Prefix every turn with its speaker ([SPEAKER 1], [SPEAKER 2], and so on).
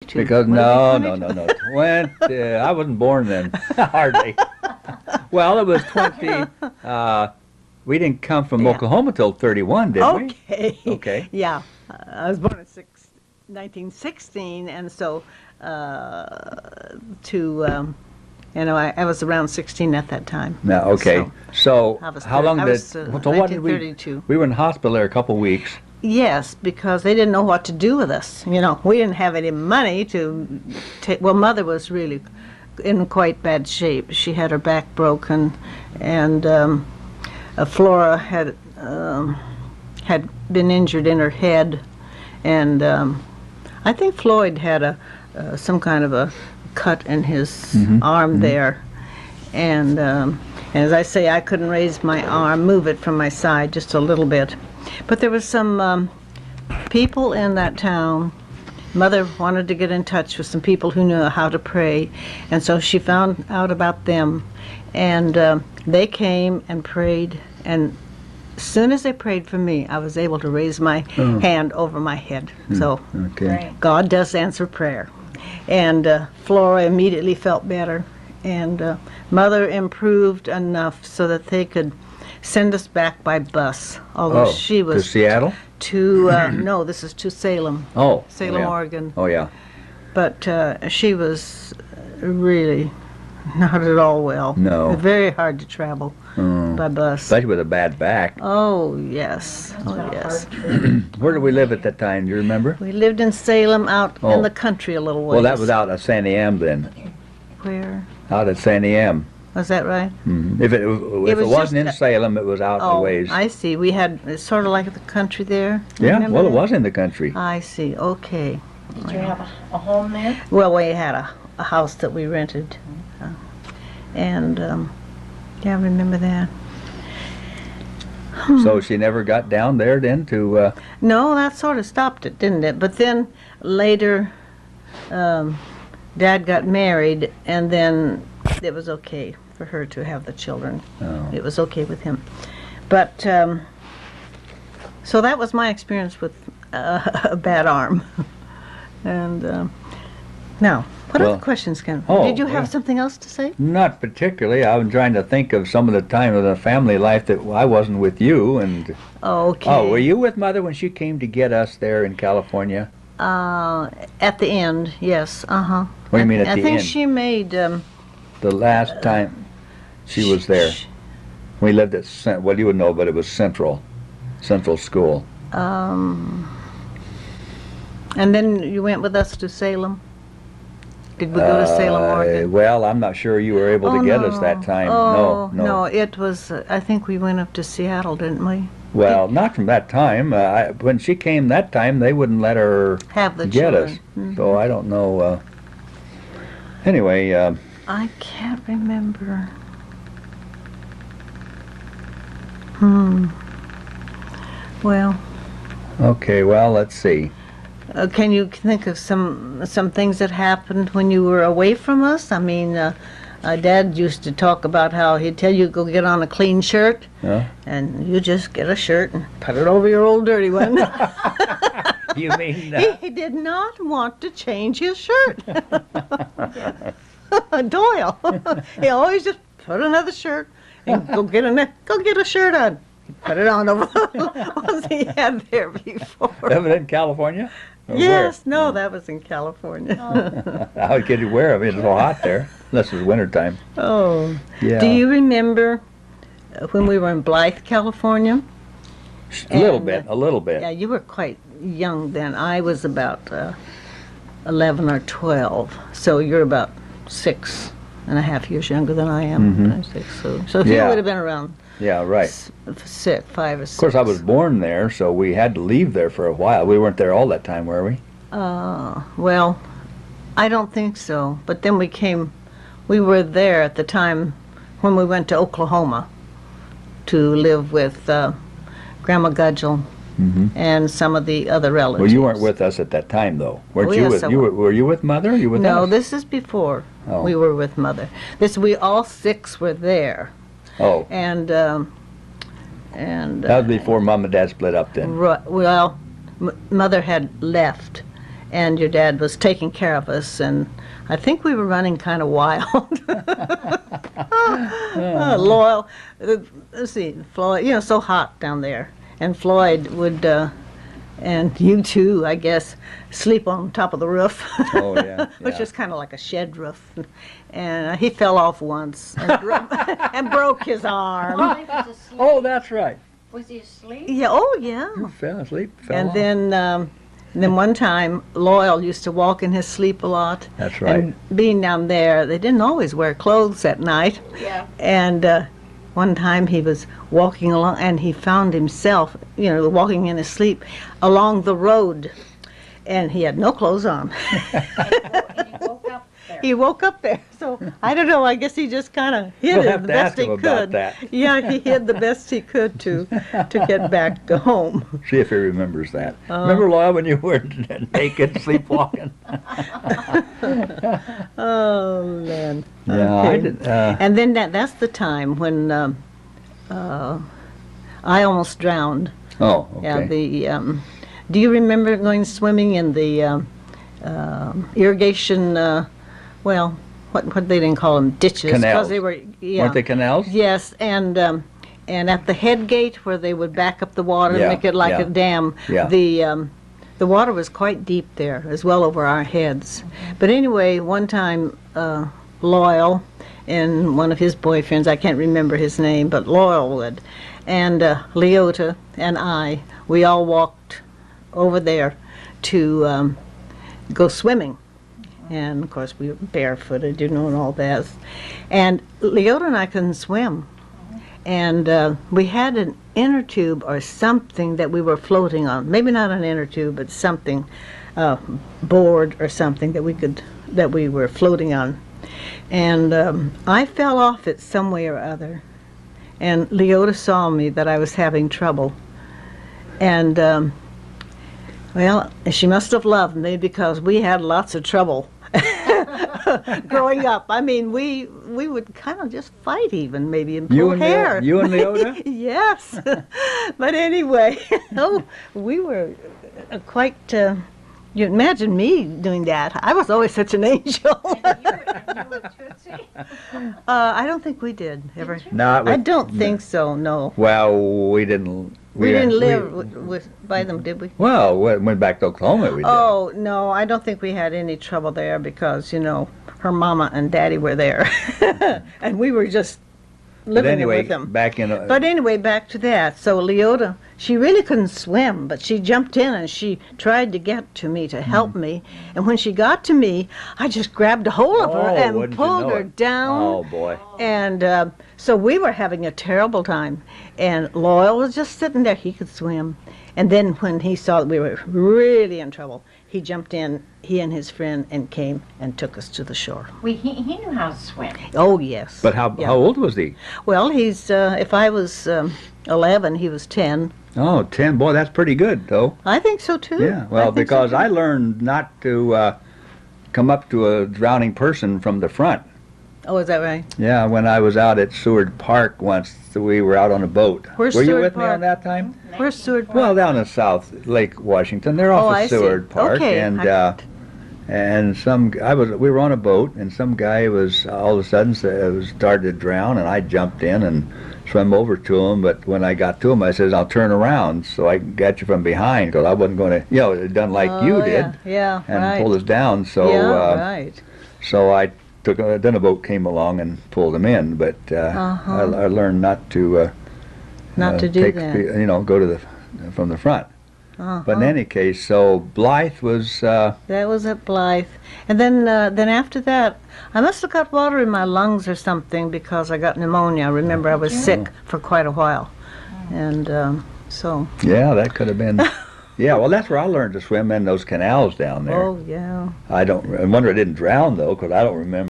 [SPEAKER 1] 32.
[SPEAKER 2] Because no. 20, I wasn't born then, hardly. Well, it was 20. We didn't come from Oklahoma till 31, did we?
[SPEAKER 1] Okay. Yeah. I was born in 1916, and so I was around 16 at that time.
[SPEAKER 2] No, okay. So how long did?
[SPEAKER 1] So
[SPEAKER 2] what did we? We were in hospital there a couple of weeks.
[SPEAKER 1] Yes, because they didn't know what to do with us. We didn't have any money to take. Well, Mother was really in quite bad shape. She had her back broken, and Flora had been injured in her head, and I think Floyd had some kind of a cut in his arm there, and as I say, I couldn't raise my arm, move it from my side just a little bit. But there was some people in that town. Mother wanted to get in touch with some people who knew how to pray, and so she found out about them, and they came and prayed, and as soon as they prayed for me, I was able to raise my hand over my head. So God does answer prayer. And Flora immediately felt better, and Mother improved enough so that they could send us back by bus, although she was
[SPEAKER 2] to Seattle?
[SPEAKER 1] No, this is to Salem. Salem, Oregon.
[SPEAKER 2] Oh, yeah.
[SPEAKER 1] But she was really not at all well.
[SPEAKER 2] No.
[SPEAKER 1] Very hard to travel by bus.
[SPEAKER 2] Especially with a bad back.
[SPEAKER 1] Oh, yes.
[SPEAKER 2] Where did we live at that time? Do you remember?
[SPEAKER 1] We lived in Salem, out in the country a little ways.
[SPEAKER 2] Well, that was out at San Am then.
[SPEAKER 1] Where?
[SPEAKER 2] Out at San Am.
[SPEAKER 1] Was that right?
[SPEAKER 2] Mm-hmm. If it wasn't in Salem, it was out a ways.
[SPEAKER 1] I see. We had sort of like the country there.
[SPEAKER 2] Yeah, well, it was in the country.
[SPEAKER 1] I see. Okay.
[SPEAKER 3] Did you have a home there?
[SPEAKER 1] Well, we had a house that we rented. And, I remember that.
[SPEAKER 2] So she never got down there then to...
[SPEAKER 1] No, that sort of stopped it, didn't it? But then later, Dad got married, and then it was okay for her to have the children.
[SPEAKER 2] Oh.
[SPEAKER 1] It was okay with him. But, so that was my experience with a bad arm. And, now, what other questions can... Did you have something else to say?
[SPEAKER 2] Not particularly. I was trying to think of some of the time of the family life that I wasn't with you. And
[SPEAKER 1] okay.
[SPEAKER 2] Oh, were you with Mother when she came to get us there in California?
[SPEAKER 1] At the end, yes.
[SPEAKER 2] What do you mean at the end?
[SPEAKER 1] I think she made...
[SPEAKER 2] the last time she was there. We lived at, well, you would know, but it was Central School.
[SPEAKER 1] And then you went with us to Salem? Did we go to Salem, Oregon?
[SPEAKER 2] Well, I'm not sure you were able to get us that time.
[SPEAKER 1] No, it was, I think we went up to Seattle, didn't we?
[SPEAKER 2] Well, not from that time. When she came that time, they wouldn't let her
[SPEAKER 1] have the
[SPEAKER 2] get
[SPEAKER 1] children.
[SPEAKER 2] Us. So I don't know. Anyway.
[SPEAKER 1] I can't remember. Well.
[SPEAKER 2] Okay, well, let's see.
[SPEAKER 1] Can you think of some things that happened when you were away from us? I mean, Dad used to talk about how he'd tell you to go get on a clean shirt, and you just get a shirt and put it over your old dirty one.
[SPEAKER 2] You mean
[SPEAKER 1] he did not want to change his shirt. Doyle, he always just put another shirt and go get a shirt on. He'd put it on over the ones he had there before.
[SPEAKER 2] That was in California?
[SPEAKER 1] Yes, no, that was in California.
[SPEAKER 2] How could you wear them? It's so hot there, unless it was wintertime.
[SPEAKER 1] Oh.
[SPEAKER 2] Yeah.
[SPEAKER 1] Do you remember when we were in Blythe, California?
[SPEAKER 2] A little bit.
[SPEAKER 1] Yeah, you were quite young then. I was about 11 or 12, so you're about 6.5 years younger than I am. So he would have been around. Yeah, right. 5 or 6.
[SPEAKER 2] Of course, I was born there, so we had to leave there for a while. We weren't there all that time, were we?
[SPEAKER 1] Well, I don't think so. But then we were there at the time when we went to Oklahoma to live with Grandma Gudgel and some of the other relatives.
[SPEAKER 2] Well, you weren't with us at that time, though. Weren't you?
[SPEAKER 1] Yes,
[SPEAKER 2] Were you with Mother? You with us?
[SPEAKER 1] No, this is before we were with Mother. We all 6 were there.
[SPEAKER 2] Oh.
[SPEAKER 1] And
[SPEAKER 2] that was before Mom and Dad split up then.
[SPEAKER 1] Well, Mother had left, and your dad was taking care of us, and I think we were running kind of wild. Loyal, let's see, Floyd, so hot down there, and Floyd would, and you too, I guess, sleep on top of the roof.
[SPEAKER 2] Oh, yeah.
[SPEAKER 1] Which is kind of like a shed roof. And he fell off once and broke his arm.
[SPEAKER 3] While he was asleep?
[SPEAKER 2] Oh, that's right.
[SPEAKER 3] Was he asleep?
[SPEAKER 1] Yeah, oh yeah.
[SPEAKER 2] You fell asleep. Fell
[SPEAKER 1] And
[SPEAKER 2] off.
[SPEAKER 1] then one time, Loyal used to walk in his sleep a lot.
[SPEAKER 2] That's right.
[SPEAKER 1] And being down there, they didn't always wear clothes at night.
[SPEAKER 3] Yeah.
[SPEAKER 1] And one time he was walking along, and he found himself, walking in his sleep along the road, and he had no clothes on.
[SPEAKER 3] And he woke up there.
[SPEAKER 1] He woke up there. So I don't know. I guess he just kind of hid
[SPEAKER 2] We'll
[SPEAKER 1] it
[SPEAKER 2] have
[SPEAKER 1] the
[SPEAKER 2] to
[SPEAKER 1] best
[SPEAKER 2] ask
[SPEAKER 1] he
[SPEAKER 2] him about
[SPEAKER 1] could.
[SPEAKER 2] that.
[SPEAKER 1] Yeah, he hid the best he could to get back to home.
[SPEAKER 2] See if he remembers that. Remember, Loyal, when you were naked, sleepwalking?
[SPEAKER 1] Oh man.
[SPEAKER 2] Yeah, I
[SPEAKER 1] Okay.
[SPEAKER 2] did.
[SPEAKER 1] And then that's the time when I almost drowned.
[SPEAKER 2] Oh,
[SPEAKER 1] Yeah.
[SPEAKER 2] okay.
[SPEAKER 1] Do you remember going swimming in the irrigation? Well, what they didn't call them, ditches,
[SPEAKER 2] Canals.
[SPEAKER 1] they were. Yeah.
[SPEAKER 2] Weren't they canals?
[SPEAKER 1] Yes, and at the head gate where they would back up the water and
[SPEAKER 2] Yeah,
[SPEAKER 1] make it like
[SPEAKER 2] yeah.
[SPEAKER 1] a dam,
[SPEAKER 2] Yeah.
[SPEAKER 1] the water was quite deep there, as well over our heads. But anyway, one time, Loyal and one of his boyfriends, I can't remember his name, but Loyal would, and Leota and I, we all walked over there to go swimming. And of course we were barefooted, and all that. And Leota and I couldn't swim. And we had an inner tube or something that we were floating on. Maybe not an inner tube, but something, board or something that we were floating on. And I fell off it some way or other. And Leota saw me that I was having trouble. And well, she must have loved me because we had lots of trouble growing up. I mean, we would kind of just fight even, maybe, and pull hair.
[SPEAKER 2] You and Leota?
[SPEAKER 1] Yes. But anyway, we were quite, you imagine me doing that. I was always such an angel.
[SPEAKER 3] And you were Tootsie?
[SPEAKER 1] I don't think we did ever.
[SPEAKER 2] No,
[SPEAKER 1] I don't think so, no.
[SPEAKER 2] Well, we didn't.
[SPEAKER 1] We didn't live by them, did we?
[SPEAKER 2] Well, we went back to Oklahoma. We did.
[SPEAKER 1] Oh, no, I don't think we had any trouble there because, her mama and daddy were there. And we were just
[SPEAKER 2] But
[SPEAKER 1] living
[SPEAKER 2] anyway,
[SPEAKER 1] with them.
[SPEAKER 2] back in.
[SPEAKER 1] But anyway, back to that. So Leota, she really couldn't swim, but she jumped in and she tried to get to me to help me. And when she got to me, I just grabbed a hold of her and
[SPEAKER 2] wouldn't you
[SPEAKER 1] pulled
[SPEAKER 2] know
[SPEAKER 1] her
[SPEAKER 2] it.
[SPEAKER 1] down.
[SPEAKER 2] Oh boy.
[SPEAKER 1] And so we were having a terrible time. And Loyal was just sitting there. He could swim. And then when he saw that we were really in trouble, he jumped in, he and his friend, and came and took us to the shore.
[SPEAKER 3] He knew how to swim.
[SPEAKER 1] Oh, yes.
[SPEAKER 2] But how
[SPEAKER 1] Yeah.
[SPEAKER 2] old was he?
[SPEAKER 1] Well, he's, if I was 11, he was 10.
[SPEAKER 2] Oh, 10. Boy, that's pretty good, though.
[SPEAKER 1] I think so, too.
[SPEAKER 2] Yeah. Well,
[SPEAKER 1] I think so,
[SPEAKER 2] because
[SPEAKER 1] too.
[SPEAKER 2] I learned not to come up to a drowning person from the front.
[SPEAKER 1] Oh, is that right?
[SPEAKER 2] Yeah, when I was out at Seward Park once, we were out on a boat.
[SPEAKER 1] Where's
[SPEAKER 2] were you
[SPEAKER 1] Seward
[SPEAKER 2] with me
[SPEAKER 1] Park?
[SPEAKER 2] on that time?
[SPEAKER 1] Where's Seward Park?
[SPEAKER 2] Well, down in South Lake Washington. They're off
[SPEAKER 1] Oh,
[SPEAKER 2] of
[SPEAKER 1] I see.
[SPEAKER 2] Seward Park,
[SPEAKER 1] Okay,
[SPEAKER 2] and
[SPEAKER 1] I-
[SPEAKER 2] and we were on a boat, and some guy was all of a sudden started to drown, and I jumped in and swam over to him. But when I got to him, I says, "I'll turn around so I can get you from behind," because I wasn't going to, done like you
[SPEAKER 1] Oh,
[SPEAKER 2] did,
[SPEAKER 1] Yeah,
[SPEAKER 2] and
[SPEAKER 1] right.
[SPEAKER 2] pulled us down. So
[SPEAKER 1] yeah, right.
[SPEAKER 2] so I took. Then a boat came along and pulled him in. But I learned not to.
[SPEAKER 1] Not to do
[SPEAKER 2] take,
[SPEAKER 1] that.
[SPEAKER 2] go to from the front. But in any case, so Blythe was.
[SPEAKER 1] That was at Blythe. And then after that, I must have got water in my lungs or something because I got pneumonia. I remember I was sick for quite a while. And so.
[SPEAKER 2] Yeah, that could have been. Yeah, well, that's where I learned to swim in those canals down there.
[SPEAKER 1] Oh, yeah.
[SPEAKER 2] I wonder I didn't drown, though, because I don't remember.